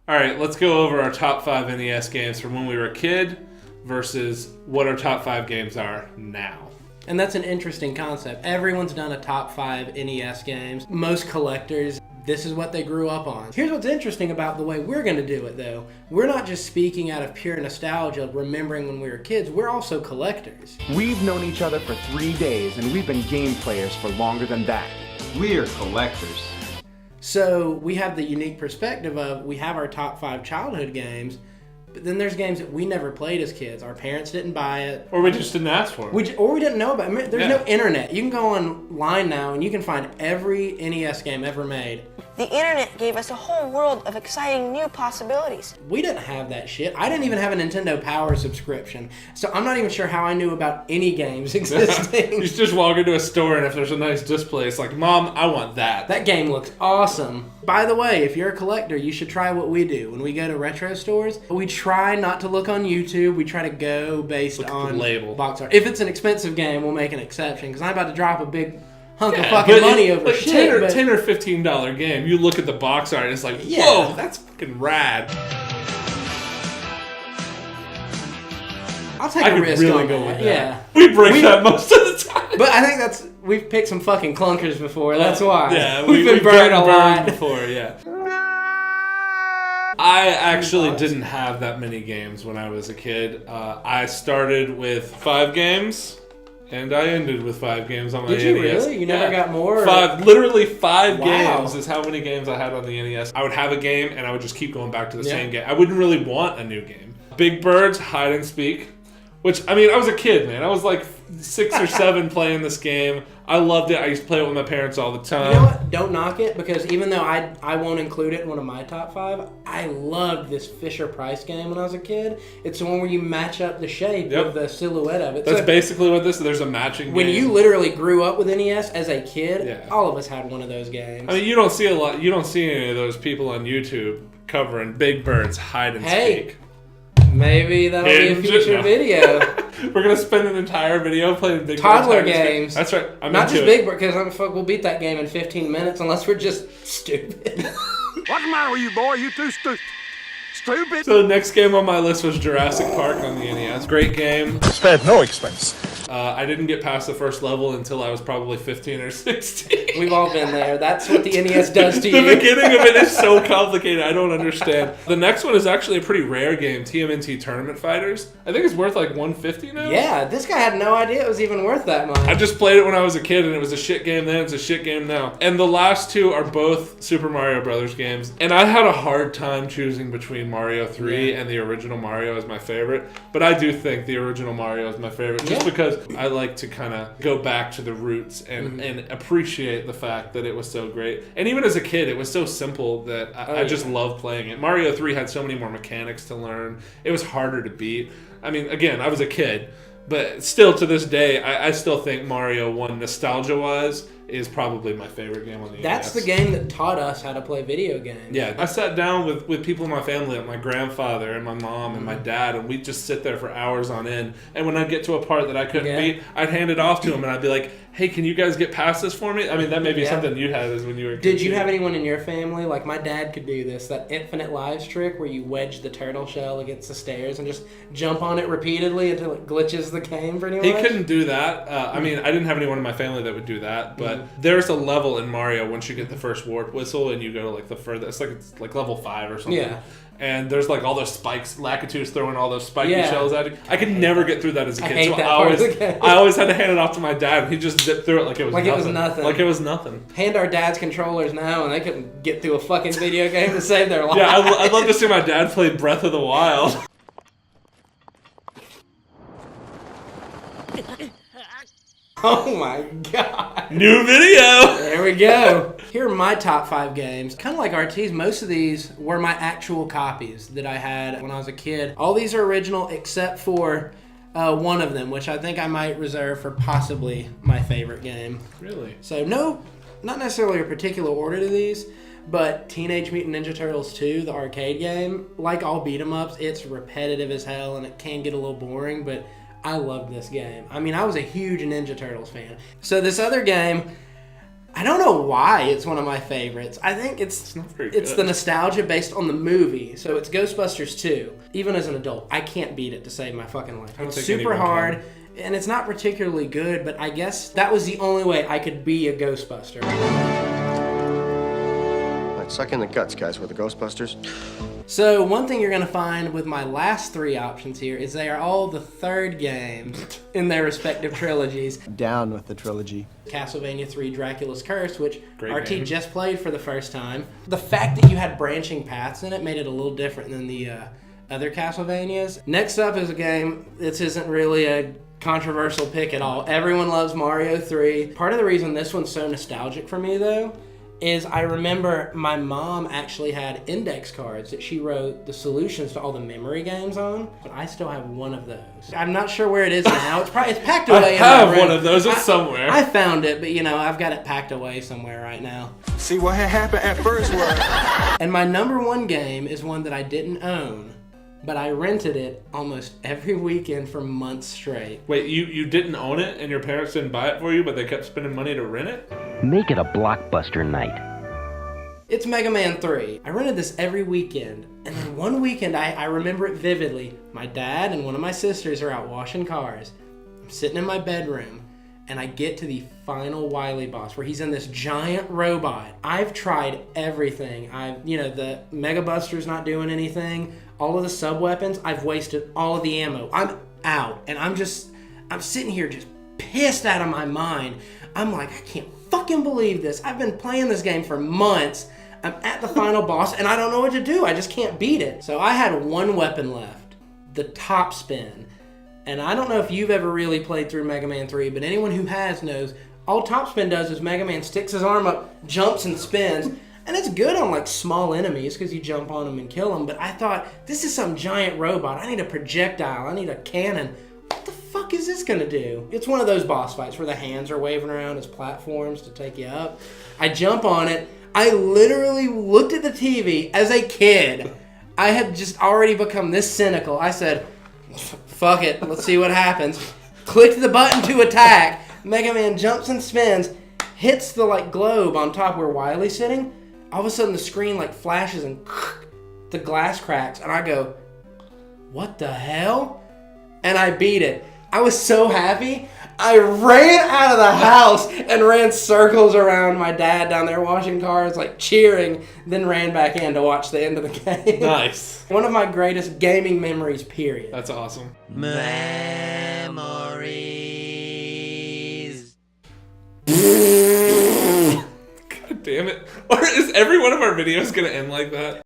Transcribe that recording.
All right, let's go over our top 5 NES games from when we were a kid versus what our top 5 games are now. And that's an interesting concept. Everyone's done a top 5 NES games. Most collectors, this is what they grew up on. Here's what's interesting about the way we're going to do it, though. We're not just speaking out of pure nostalgia, remembering when we were kids. We're also collectors. We've known each other for 3 days, and we've been game players for longer than that. We're collectors. So we have the unique perspective of we have our top 5 childhood games, but then there's games that we never played as kids. Our parents didn't buy it. Or we just didn't ask for it. Or we didn't know about it. There's no internet. You can go online now and you can find every NES game ever made. The internet gave us a whole world of exciting new possibilities. We didn't have that shit. I didn't even have a Nintendo Power subscription. So I'm not even sure how I knew about any games existing. You just walk into a store and if there's a nice display, it's like, Mom, I want that. That game looks awesome. By the way, if you're a collector, you should try what we do. When we go to retro stores, we try not to look on YouTube. We try to go based on label. Box art. If it's an expensive game, we'll make an exception because I'm about to drop a big hunk of fucking money over like shit. $10 or $15 game, you look at the box art and it's like, whoa, that's fucking rad. I'll take a risk really on go that. with that. Yeah. We break that most of the time. But I think we've picked some fucking clunkers before. That's why. Yeah, we've been burned a lot before. Yeah. I actually didn't have that many games when I was a kid. I started with 5 games. And I ended with 5 games on my NES. Did you really? You never got more? 5, literally 5 Wow. games is how many games I had on the NES. I would have a game and I would just keep going back to the same game. I wouldn't really want a new game. Big Bird's Hide and Speak, which, I mean, I was a kid, man. I was like 6 or 7 playing this game. I loved it. I used to play it with my parents all the time. You know what? Don't knock it, because even though I won't include it in one of my top 5, I loved this Fisher-Price game when I was a kid. It's the one where you match up the shape of the silhouette of it. That's basically what there's a matching game. When you literally grew up with NES as a kid, all of us had one of those games. I mean, you don't see any of those people on YouTube covering Big Bird's Hide and Speak. Maybe that'll be a future video. We're gonna spend an entire video playing Big Toddler Bird's games. That's right. Not just Big Bird, because we'll beat that game in 15 minutes unless we're just stupid. What's the matter with you, boy? You too stupid. So the next game on my list was Jurassic Park on the NES. Great game. Spared no expense. I didn't get past the first level until I was probably 15 or 16. We've all been there. That's what the NES does to you. The beginning of it is so complicated. I don't understand. The next one is actually a pretty rare game, TMNT Tournament Fighters. I think it's worth like $150 now. Yeah, this guy had no idea it was even worth that much. I just played it when I was a kid, and it was a shit game then. It's a shit game now. And the last 2 are both Super Mario Brothers games. And I had a hard time choosing between Mario 3 and the original Mario as my favorite. But I do think the original Mario is my favorite, just because I like to kind of go back to the roots and appreciate the fact that it was so great. And even as a kid, it was so simple that I just loved playing it. Mario 3 had so many more mechanics to learn. It was harder to beat. I mean, again, I was a kid, but still to this day, I still think Mario 1, nostalgia-wise, is probably my favorite game on the NES. That's the game that taught us how to play video games. Yeah, I sat down with people in my family, like my grandfather and my mom and my dad, and we'd just sit there for hours on end. And when I'd get to a part that I couldn't beat, I'd hand it off to them, and I'd be like, hey, can you guys get past this for me? I mean, that may be something you had as when you were a kid. Did you have anyone in your family? Like, my dad could do this, that infinite lives trick where you wedge the turtle shell against the stairs and just jump on it repeatedly until it glitches the game pretty much. He couldn't do that. I mean, I didn't have anyone in my family that would do that, but there's a level in Mario once you get the first warp whistle and you go to like the furthest, it's like level 5 or something. Yeah. And there's like all those spikes, Lakitu's throwing all those spiky shells at you. I could never get through that as a kid, so I always had to hand it off to my dad, and he just zipped through it like it was nothing. Like it was nothing. Hand our dads controllers now, and they couldn't get through a fucking video game to save their life. Yeah, I'd love to see my dad play Breath of the Wild. Oh my god. New video! There we go. Here are my top 5 games. Kind of like RT's, most of these were my actual copies that I had when I was a kid. All these are original except for one of them, which I think I might reserve for possibly my favorite game. Really? So no, not necessarily a particular order to these, but Teenage Mutant Ninja Turtles 2, the arcade game, like all beat 'em ups, it's repetitive as hell and it can get a little boring, but I loved this game. I mean, I was a huge Ninja Turtles fan. So this other game, I don't know why it's one of my favorites. I think it's not very the good. nostalgia based on the movie. So it's Ghostbusters 2. Even as an adult, I can't beat it to save my fucking life. don't It's think super anyone hard, and it's not particularly good, but I guess that was the only way I could be a Ghostbuster. Right, suck in the guts, guys. We're the Ghostbusters. So one thing you're going to find with my last 3 options here is they are all the third games in their respective trilogies. Down with the trilogy. Castlevania 3 Dracula's Curse, which Great RT game. just played for the first time. The fact that you had branching paths in it made it a little different than the other Castlevanias. Next up is a game, this isn't really a controversial pick at all. Everyone loves Mario 3. Part of the reason this one's so nostalgic for me, though, is I remember my mom actually had index cards that she wrote the solutions to all the memory games on, but I still have one of those. I'm not sure where it is now. It's packed away. I have in my room. one of those. It's somewhere. I found it, but I've got it packed away somewhere right now. See what had happened at first was... And my number 1 game is one that I didn't own, but I rented it almost every weekend for months straight. Wait, you didn't own it and your parents didn't buy it for you, but they kept spending money to rent it? Make it a blockbuster night. It's Mega Man 3. I rented this every weekend, and then one weekend, I remember it vividly. My dad and one of my sisters are out washing cars. I'm sitting in my bedroom, and I get to the final Wily boss, where he's in this giant robot. I've tried everything. The Mega Buster's not doing anything. All of the sub-weapons, I've wasted all of the ammo. I'm out, and I'm sitting here just pissed out of my mind. I'm like, I can't fucking believe this. I've been playing this game for months. I'm at the final boss, and I don't know what to do. I just can't beat it. So I had one weapon left, the top spin. And I don't know if you've ever really played through Mega Man 3, but anyone who has knows all top spin does is Mega Man sticks his arm up, jumps and spins, and it's good on like small enemies because you jump on them and kill them. But I thought, this is some giant robot. I need a projectile. I need a cannon. What the fuck is this gonna do? It's one of those boss fights where the hands are waving around as platforms to take you up. I jump on it. I literally looked at the TV as a kid. I had just already become this cynical. I said, fuck it, let's see what happens. Clicked the button to attack. Mega Man jumps and spins, hits the like globe on top where Wily's sitting. All of a sudden the screen like flashes and the glass cracks, and I go, what the hell? And I beat it. I was so happy. I ran out of the house and ran circles around my dad down there washing cars, like cheering, then ran back in to watch the end of the game. Nice. One of my greatest gaming memories, period. That's awesome. Memories. God damn it. Or is every one of our videos going to end like that?